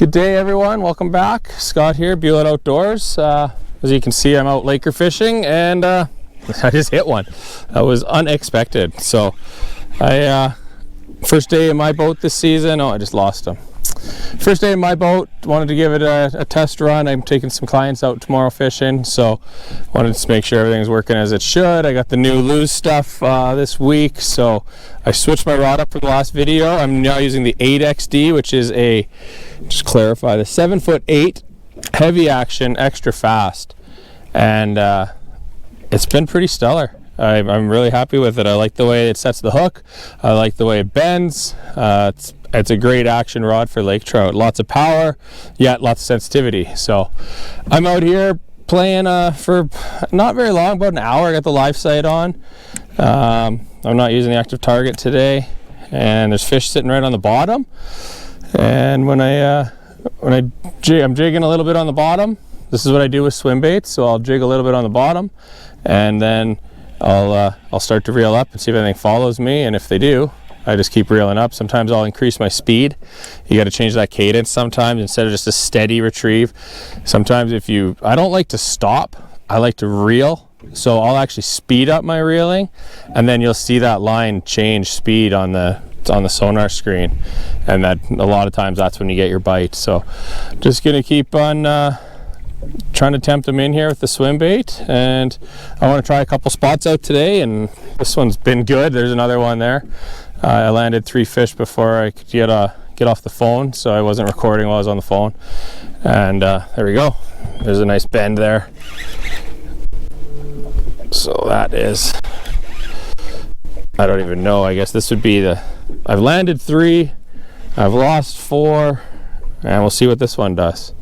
Good day, everyone. Welcome back. Scott here, Buell Outdoors. As you can see, I'm out laker fishing, and I just hit one. That was unexpected. So, first day in my boat this season. Oh, I just lost him. First day in my boat. Wanted to give it a test run. I'm taking some clients out tomorrow fishing, so wanted to make sure everything's working as it should. I got the new Lose stuff this week, so I switched my rod up from the last video. I'm now using the 8XD, which is just clarify, the 7'8" heavy action, extra fast, and it's been pretty stellar. I'm really happy with it. I like the way it sets the hook. I like the way it bends. It's a great action rod for lake trout. Lots of power, yet lots of sensitivity. So I'm out here playing for not very long, about an hour. I got the live sight on. I'm not using the active target today, and there's fish sitting right on the bottom. And I'm jigging a little bit on the bottom. This is what I do with swim baits. So I'll jig a little bit on the bottom, and then I'll start to reel up and see if anything follows me, and if they do, I just keep reeling up. Sometimes I'll increase my speed. You got to change that cadence sometimes instead of just a steady retrieve. Sometimes I don't like to stop, I like to reel. So I'll actually speed up my reeling, and then you'll see that line change speed on the sonar screen, and that a lot of times that's when you get your bite. So just gonna keep on trying to tempt them in here with the swim bait, and I want to try a couple spots out today, and this one's been good. There's another one there. I landed 3 fish before I could get off the phone, so I wasn't recording while I was on the phone, and there we go. There's a nice bend there. So that is, I don't even know, I guess this would be I've landed 3, I've lost 4, and we'll see what this one does.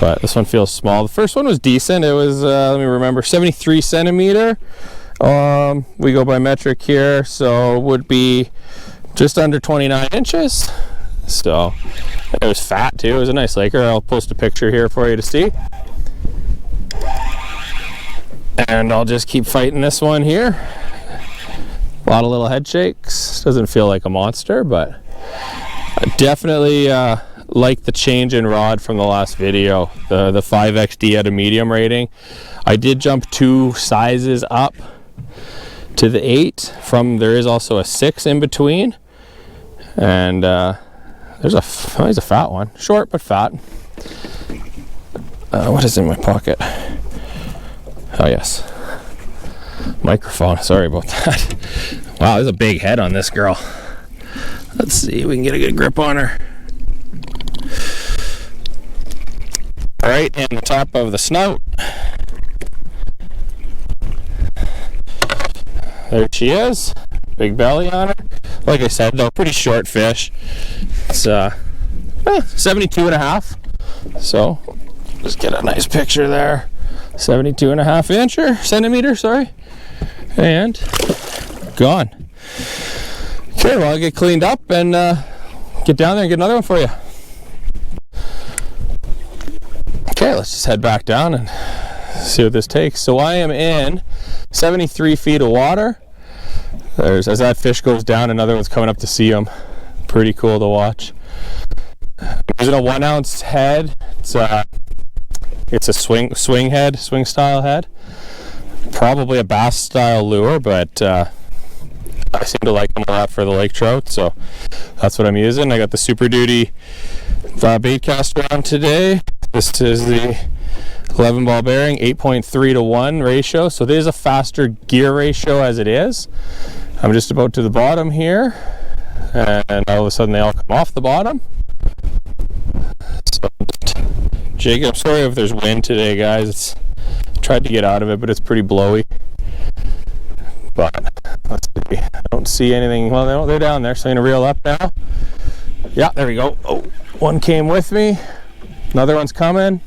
But this one feels small. The first one was decent. It was, let me remember, 73 centimeter. We go by metric here, so it would be just under 29 inches. So it was fat too. It was a nice laker. I'll post a picture here for you to see. And I'll just keep fighting this one here. A lot of little head shakes. Doesn't feel like a monster, but I definitely like the change in rod from the last video. The 5XD at a medium rating. I did jump 2 sizes up to the 8 there is also a 6 in between, and he's a fat one, short but fat. What is in my pocket? Oh yes, microphone. Sorry about that. Wow, there's a big head on this girl. Let's see if we can get a good grip on her. Right in the top of the snout. There she is. Big belly on her. Like I said, though, pretty short fish. It's 72 and a half. So just get a nice picture there. 72 and a half centimeter, sorry. And gone. Okay, well, I'll get cleaned up and get down there and get another one for you. Okay, let's just head back down and see what this takes. So I am in 73 feet of water. As that fish goes down, another one's coming up to see him. Pretty cool to watch. I'm using a 1 ounce head. It's a swing style head. Probably a bass style lure, but I seem to like them a lot for the lake trout, so that's what I'm using. I got the Super Duty bait caster on today. This is the 11 ball bearing, 8.3 to 1 ratio, so there's a faster gear ratio as it is. I'm just about to the bottom here, and all of a sudden they all come off the bottom. So Jake, I'm sorry if there's wind today, guys. I tried to get out of it, but it's pretty blowy. But let's see, I don't see anything. Well, they're down there, so I'm gonna reel up now. Yeah, there we go. Oh, one came with me, another one's coming.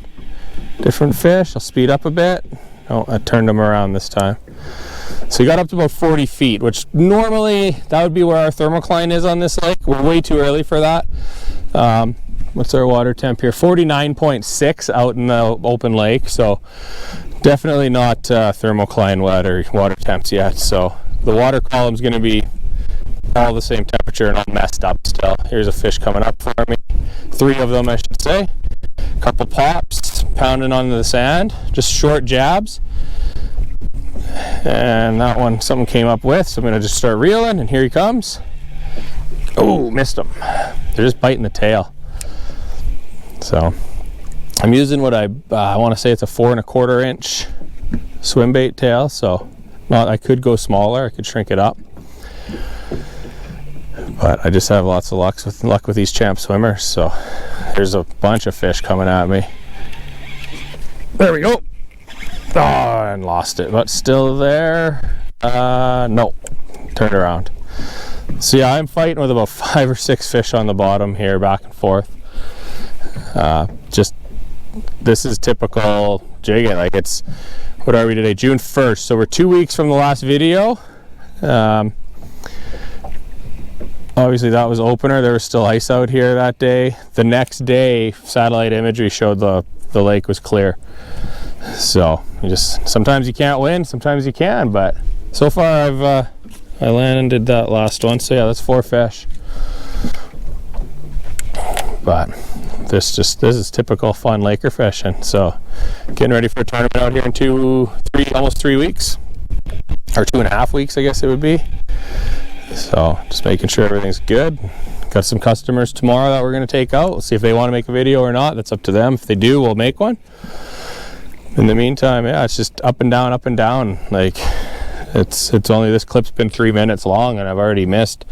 Different fish. I'll speed up a bit. Oh, I turned them around this time. So we got up to about 40 feet, which normally that would be where our thermocline is on this lake. We're way too early for that. What's our water temp here? 49.6 out in the open lake. So definitely not thermocline water temps yet. So the water column is going to be all the same temperature and all messed up still. Here's a fish coming up for me. 3 of them, I should say. Couple pops, pounding on the sand, just short jabs. And that one something came up with, so I'm gonna just start reeling, and here he comes. Oh, missed him. They're just biting the tail. So I'm using what I want to say it's a 4 1/4 inch swim bait tail, so I could go smaller, I could shrink it up. But I just have lots of luck with these champ swimmers, so there's a bunch of fish coming at me. There we go. Oh, and lost it, but still there. No, turned around. So yeah, I'm fighting with about 5 or 6 fish on the bottom here, back and forth. This is typical jigging. Like, it's, what are we today? June 1st. So we're 2 weeks from the last video. Obviously that was opener. There was still ice out here that day. The next day, satellite imagery showed the lake was clear. So sometimes you can't win, sometimes you can. But so far I landed that last one. So yeah, that's 4 fish. But this is typical fun Laker fishing. So getting ready for a tournament out here in almost 3 weeks, or 2.5 weeks, I guess it would be. So just making sure everything's good. Got some customers tomorrow that we're going to take out. We'll see if they want to make a video or not. That's up to them. If they do, we'll make one. In the meantime, yeah, it's just up and down, up and down. Like, it's only, this clip's been 3 minutes long and I've already missed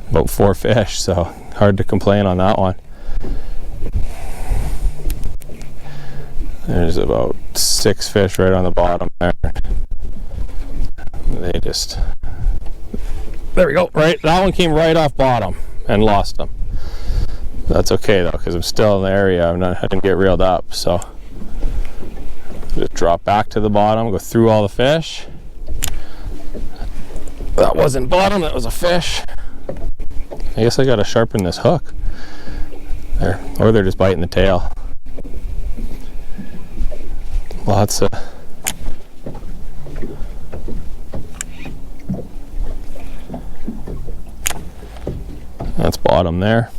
about 4 fish, so hard to complain on that one. There's about 6 fish right on the bottom there. There we go. Right, that one came right off bottom and lost them. That's okay though, because I'm still in the area. I didn't get reeled up, so just drop back to the bottom, go through all the fish. That wasn't bottom, that was a fish. I guess I gotta sharpen this hook there, or they're just biting the tail. Lots of that's bottom there.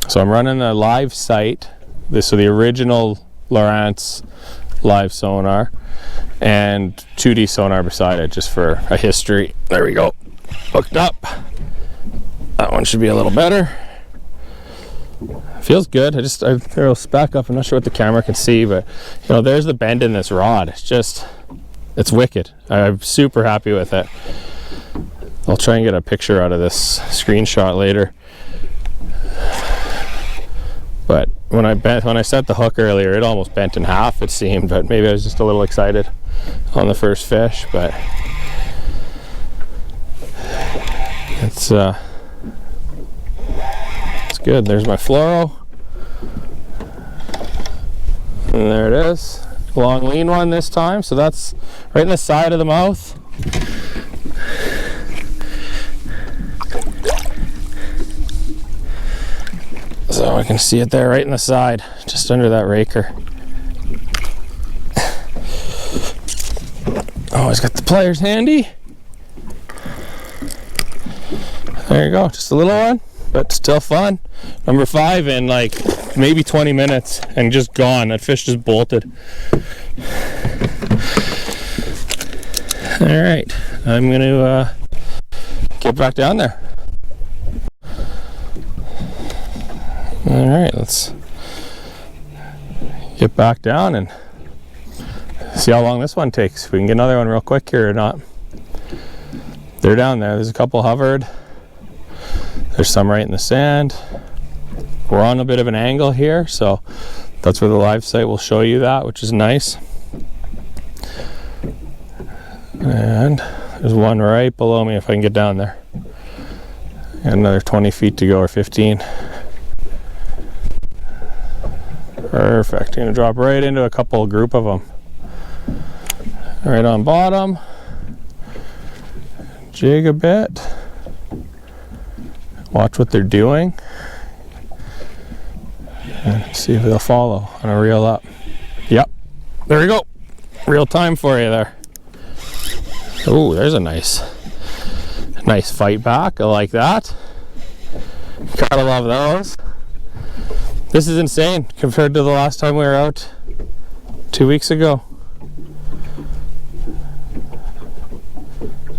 So I'm running a live sight. So the original Lowrance live sonar and 2D sonar beside it, just for a history. There we go. Hooked up. That one should be a little better. Feels good. I threw a little speck up. I'm not sure what the camera can see, but you know, there's the bend in this rod. It's wicked. I'm super happy with it. I'll try and get a picture out of this screenshot later. But when I set the hook earlier, it almost bent in half, it seemed, but maybe I was just a little excited on the first fish. But it's good. There's my fluoro. And there it is. Long lean one this time, so that's right in the side of the mouth. So I can see it there right in the side, just under that raker. Always got the pliers handy. There you go, just a little one, but still fun. Number 5 in like maybe 20 minutes and just gone. That fish just bolted. All right, I'm gonna get back down there. All right, let's get back down and see how long this one takes. If we can get another one real quick here or not. They're down there. There's a couple hovered. There's some right in the sand. We're on a bit of an angle here, so that's where the live site will show you that, which is nice. And there's one right below me if I can get down there. Got another 20 feet to go, or 15. Perfect. Gonna drop right into a group of them. Right on bottom. Jig a bit. Watch what they're doing. And see if they'll follow on a reel up. Yep. There we go. Real time for you there. Oh, there's a nice fight back. I like that. Gotta love those. This is insane compared to the last time we were out 2 weeks ago.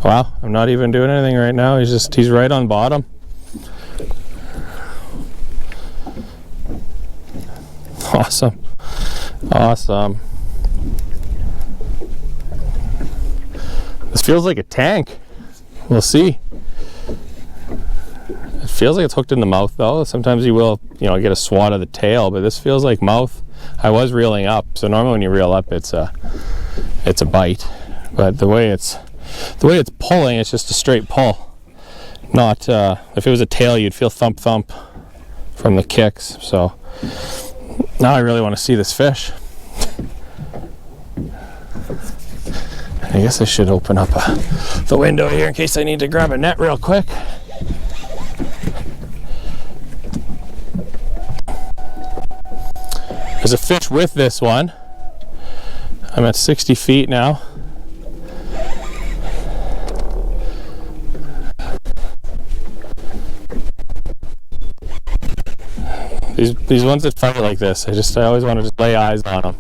Wow, I'm not even doing anything right now. He's right on bottom. Awesome. Awesome. This feels like a tank. We'll see. It feels like it's hooked in the mouth though. Sometimes you will, get a swat of the tail, but this feels like mouth. I was reeling up, so normally when you reel up, it's a bite. But the way it's pulling, it's just a straight pull. Not if it was a tail, you'd feel thump thump from the kicks. So now I really want to see this fish. I guess I should open up the window here in case I need to grab a net real quick. There's a fish with this one. I'm at 60 feet now. These ones that fight like this, I always want to just lay eyes on them.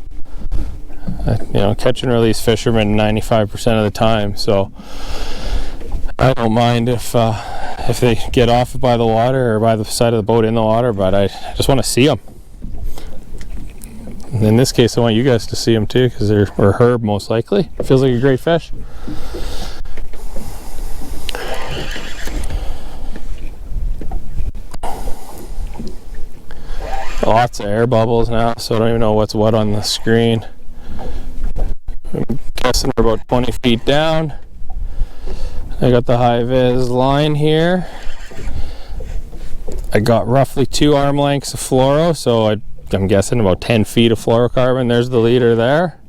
Catch and release fishermen 95% of the time, so I don't mind if they get off by the water or by the side of the boat in the water, but I just want to see them. And in this case, I want you guys to see them too, because they're herb most likely. It feels like a great fish. Lots of air bubbles now, so I don't even know what's what on the screen. I'm guessing we're about 20 feet down. I got the high vis line here. I got roughly 2 arm lengths of fluoro, so I'm guessing about 10 feet of fluorocarbon. There's the leader there.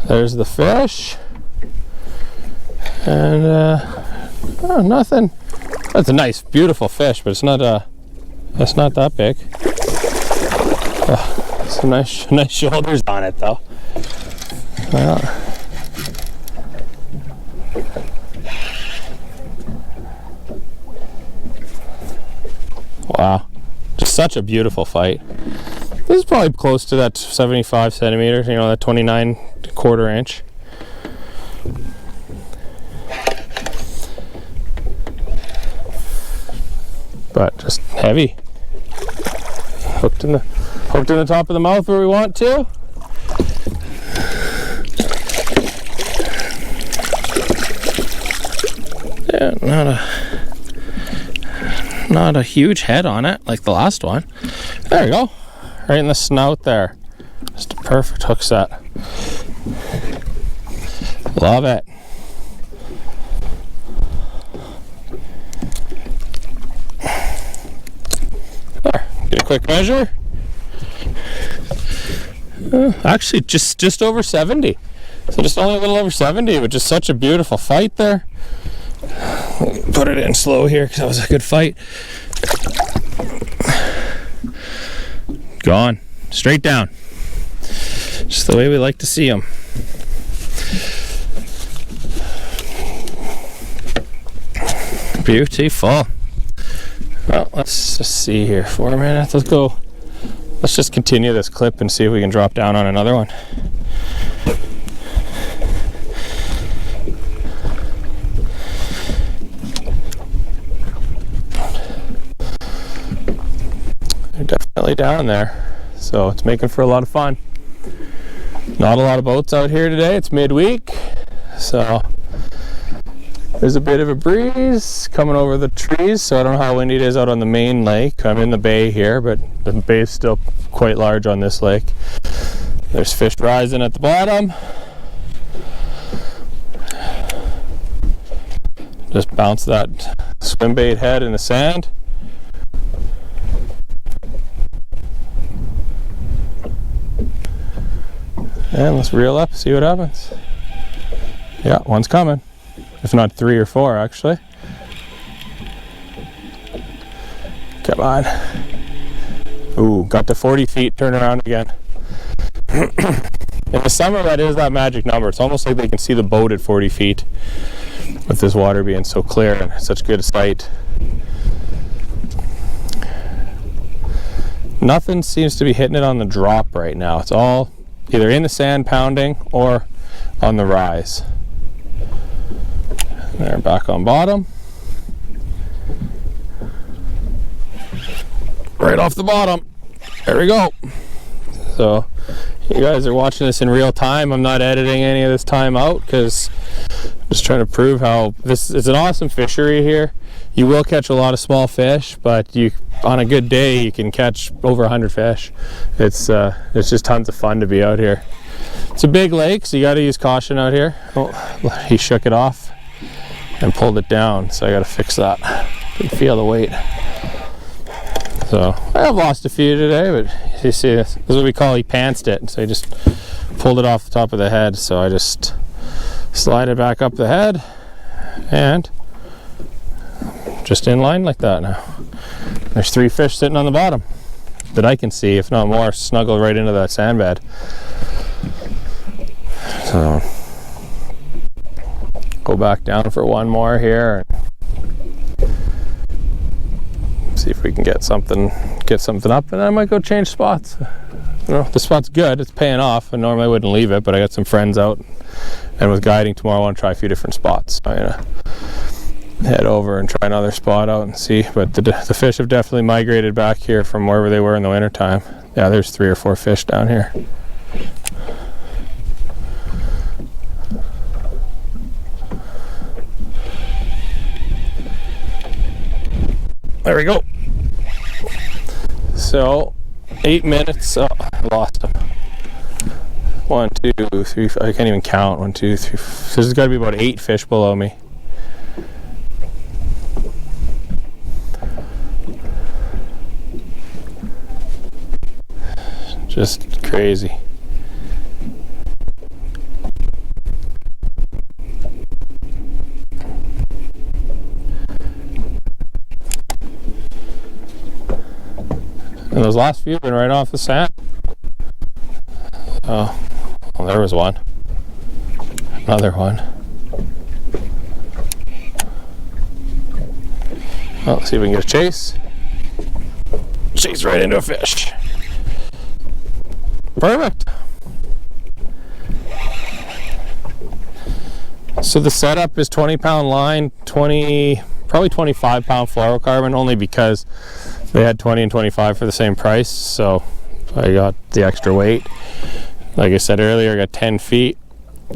There's the fish. And nothing. That's a nice, beautiful fish, but it's not that big. Some nice shoulders on it though. Well, wow, just such a beautiful fight. This is probably close to that 75 centimeters, that 29¼ inch. But just heavy. Hooked in the top of the mouth where we want to. Yeah, not a huge head on it like the last one. There we go. Right in the snout there. Just a perfect hook set. Love it. There, get a quick measure. Actually, just over 70. So just only a little over 70, but just such a beautiful fight there. Put it in slow here because that was a good fight. Gone. Straight down. Just the way we like to see them. Beautiful. Well, let's just see here for a minute. Let's go. Let's just continue this clip and see if we can drop down on another one. They're definitely down there, so it's making for a lot of fun. Not a lot of boats out here today. It's midweek, so there's a bit of a breeze coming over the trees, so I don't know how windy it is out on the main lake. I'm in the bay here, but the bay is still quite large on this lake. There's fish rising at the bottom. Just bounce that swimbait head in the sand. And let's reel up, see what happens. Yeah, one's coming. If not 3 or 4, actually. Come on. Ooh, got to 40 feet, turn around again. In the summer, that is that magic number. It's almost like they can see the boat at 40 feet with this water being so clear and such good sight. Nothing seems to be hitting it on the drop right now. It's all either in the sand pounding or on the rise. They're back on bottom. Right off the bottom. There we go. So you guys are watching this in real time. I'm not editing any of this time out because I'm just trying to prove how this is an awesome fishery here. You will catch a lot of small fish, but on a good day you can catch over 100 fish. It's just tons of fun to be out here. It's a big lake, so you got to use caution out here. Oh, he shook it off and pulled it down, so I got to fix that. You can feel the weight. So I have lost a few today, but you see, this is what we call, he pantsed it. So he just pulled it off the top of the head. So I just slide it back up the head and just in line like that now. There's 3 fish sitting on the bottom that I can see, if not more, snuggled right into that sand bed. So go back down for one more here. See if we can get something up, and I might go change spots. You know, the spot's good, it's paying off, and normally I wouldn't leave it, but I got some friends out, and with guiding tomorrow I want to try a few different spots. So I'm gonna head over and try another spot out and see, but the fish have definitely migrated back here from wherever they were in the winter time. Yeah, there's 3 or 4 fish down here. There we go. So 8 minutes. Oh, I lost him. 1, 2, 3, 4, I can't even count. 1, 2, 3, 4. So there's got to be about 8 fish below me. Just crazy. And those last few have been right off the sand. Oh, well, there was one. Another one. Well, let's see if we can get a chase. Chase right into a fish. Perfect. So the setup is 20-pound line, probably 25-pound fluorocarbon, only because they had 20 and 25 for the same price, so I got the extra weight. Like I said earlier, I got 10 feet.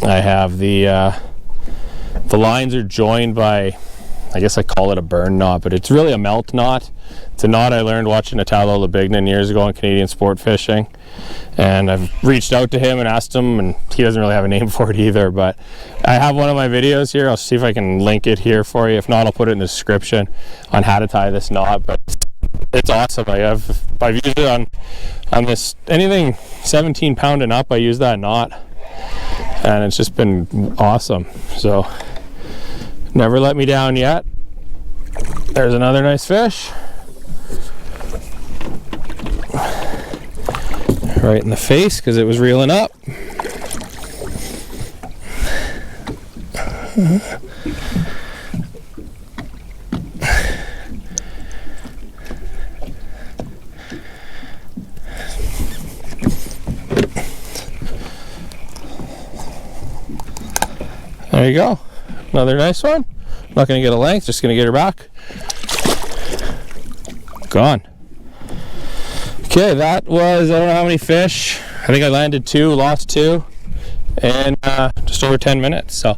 I have the lines are joined by, I guess I call it a burn knot, but it's really a melt knot. It's a knot I learned watching Italo Labignan years ago on Canadian sport fishing, and I've reached out to him and asked him, and he doesn't really have a name for it either, but I have one of my videos here. I'll see if I can link it here for you. If not, I'll put it in the description on how to tie this knot, but it's awesome. I've used it on this, anything 17 pound and up, I use that knot, and it's just been awesome. So never let me down yet. There's another nice fish. Right in the face because it was reeling up. There you go. Another nice one. Not going to get a length, just going to get her back. Gone. Okay, that was, I don't know how many fish. I think I landed 2, lost 2, and just over 10 minutes. So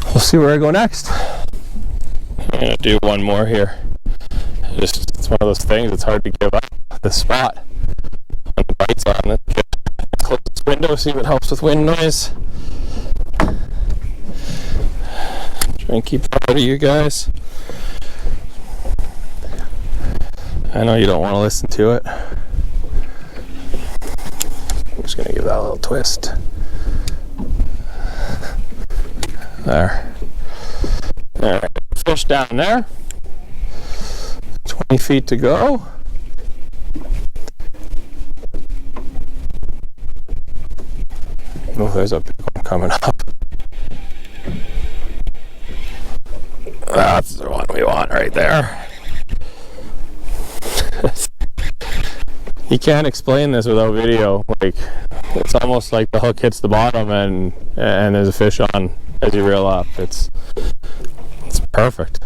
we'll see where I go next. I'm going to do one more here. It's one of those things, it's hard to give up the spot. When the bite's on it, close this window, see if it helps with wind noise. Try and keep out of you guys. I know you don't want to listen to it. I'm just going to give that a little twist. There. Alright, fish down there. 20 feet to go. Oh, there's a big one coming up. That's the one we want right there. You can't explain this without video. Like, it's almost like the hook hits the bottom and there's a fish on as you reel up. It's perfect.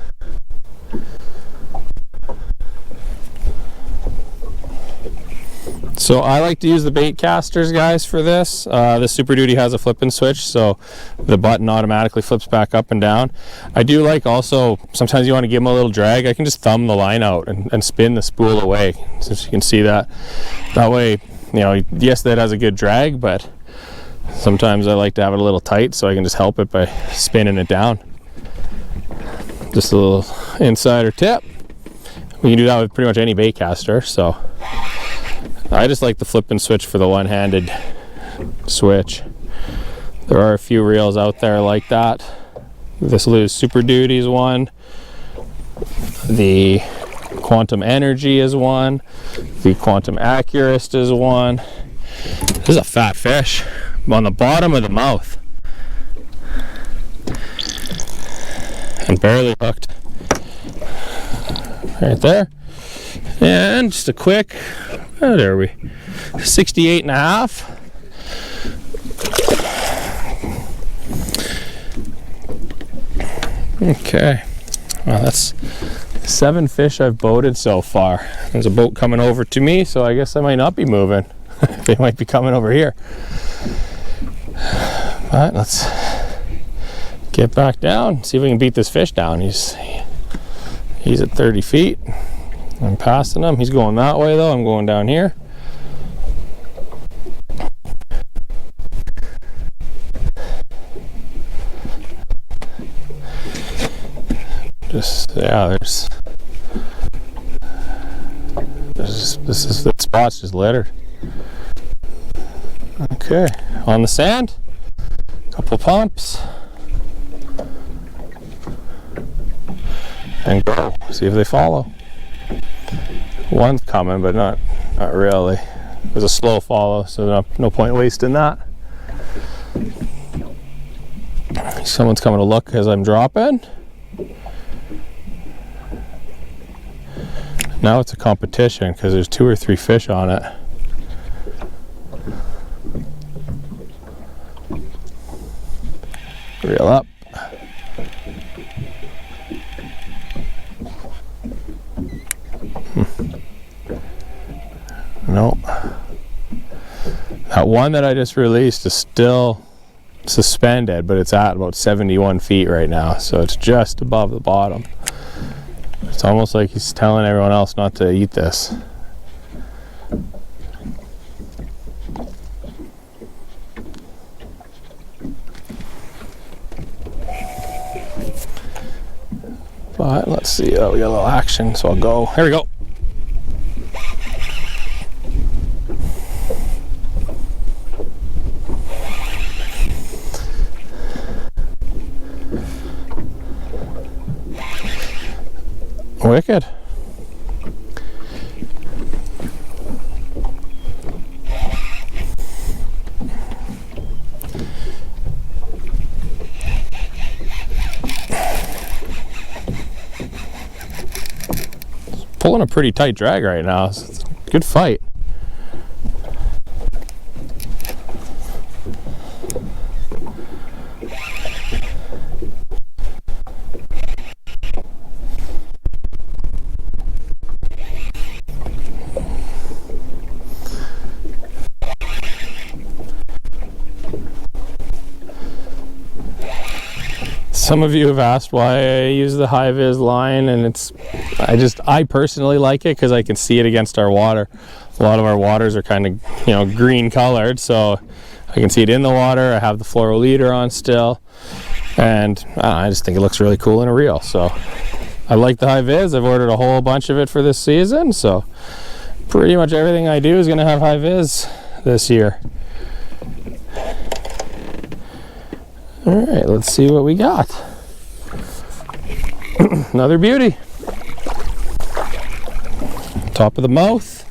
So I like to use the bait casters, guys, for this. The Super Duty has a flip and switch, so the button automatically flips back up and down. I do like also, sometimes you want to give them a little drag. I can just thumb the line out and spin the spool away, since you can see that. That way, you know, yes, that has a good drag, but sometimes I like to have it a little tight, so I can just help it by spinning it down. Just a little insider tip. We can do that with pretty much any bait caster, so I just like the flip and switch for the one-handed switch. There are a few reels out there like that. This Lew's Super Duty is one. The Quantum Energy is one. The Quantum Accurist is one. This is a fat fish on the bottom of the mouth. And barely hooked. Right there. And just a quick, oh, there we 68.5. Okay, well, that's 7 fish I've boated so far. There's a boat coming over to me, so I guess I might not be moving. They might be coming over here. But let's get back down, see if we can beat this fish down. He's at 30 feet. I'm passing him. He's going that way though. I'm going down here. Just, yeah, this is the spot's just littered. Okay, on the sand, couple pumps, and go. See if they follow. One's coming, but not really. It was a slow follow, so no point wasting that. Someone's coming to look as I'm dropping. Now it's a competition because there's 2 or 3 fish on it. Reel up. Nope. That one that I just released is still suspended, but it's at about 71 feet right now, so it's just above the bottom. It's almost like he's telling everyone else not to eat this. But let's see, oh, we got a little action, so I'll go. Here we go. Wicked. Pulling a pretty tight drag right now. It's a good fight. Some of you have asked why I use the high vis line, and I personally like it because I can see it against our water. A lot of our waters are kind of, green colored, so I can see it in the water. I have the fluoro leader on still, and I just think it looks really cool in a reel. So I like the high vis. I've ordered a whole bunch of it for this season, so pretty much everything I do is going to have high vis this year. All right, let's see what we got. Another beauty. Top of the mouth.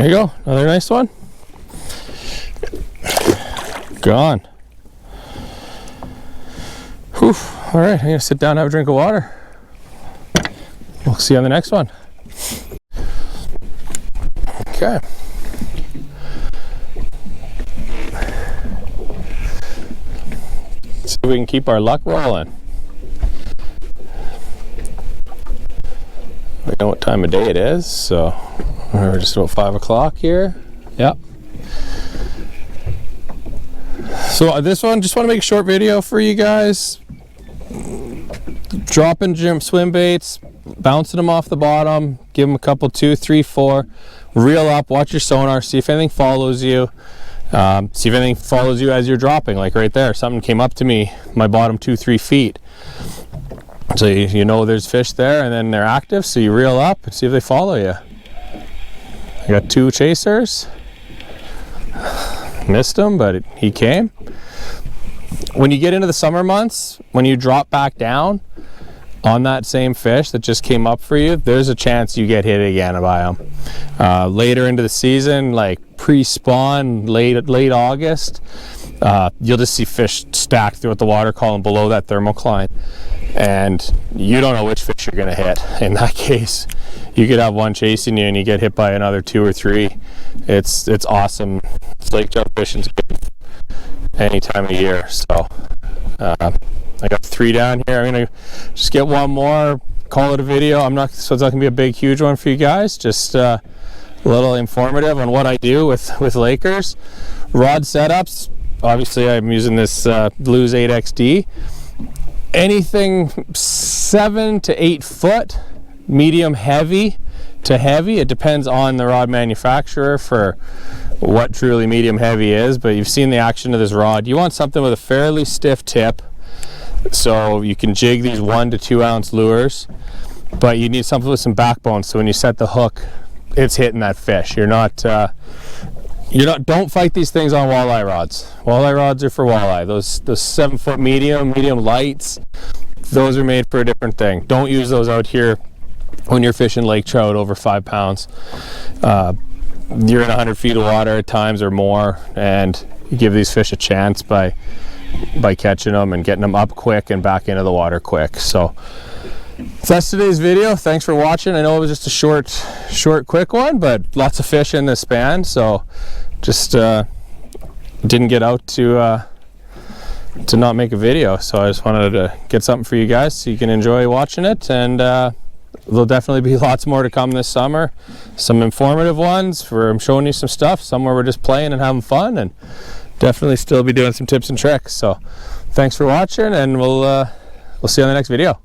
There you go, another nice one. Gone. Whew. All right, I'm gonna sit down and have a drink of water. We'll see you on the next one. Okay. See if we can keep our luck rolling. We know what time of day it is, so we're just about 5 o'clock here. Yep. So this one, just want to make a short video for you guys. Dropping swim baits, bouncing them off the bottom, give them a couple, 2, 3, 4, reel up, watch your sonar, see if anything follows you. See if anything follows you as you're dropping, like right there. Something came up to me, my bottom 2, 3 feet. So you know there's fish there, and then they're active, so you reel up and see if they follow you. I got 2 chasers. Missed him, but he came. When you get into the summer months, when you drop back down on that same fish that just came up for you, there's a chance you get hit again by them. Later into the season, like pre-spawn, late August, you'll just see fish stacked throughout the water column below that thermocline, and you don't know which fish you're going to hit. In that case, you could have one chasing you and you get hit by another 2 or 3. It's awesome. It's lake trout fishing's good any time of year. So I got 3 down here. I'm gonna just get one more, call it a video. So it's not gonna be a big huge one for you guys, just a little informative on what I do with Lakers. Rod setups, obviously I'm using this Blues 8XD. Anything 7 to 8 foot, medium heavy to heavy. It depends on the rod manufacturer for what truly medium heavy is, but you've seen the action of this rod. You want something with a fairly stiff tip, so you can jig these 1 to 2 ounce lures, but you need something with some backbone, so when you set the hook, it's hitting that fish. Don't fight these things on walleye rods. Walleye rods are for walleye. Those 7 foot medium lights, those are made for a different thing. Don't use those out here when you're fishing lake trout over 5 pounds. You're in 100 feet of water at times or more, and you give these fish a chance by catching them and getting them up quick and back into the water quick. So that's today's video. Thanks for watching. I know it was just a short quick one, but lots of fish in this span, so just didn't get out to not make a video. So I just wanted to get something for you guys so you can enjoy watching it, and there'll definitely be lots more to come this summer. Some informative ones where I'm showing you some stuff, some where we're just playing and having fun, and definitely still be doing some tips and tricks. So thanks for watching, and we'll see you on the next video.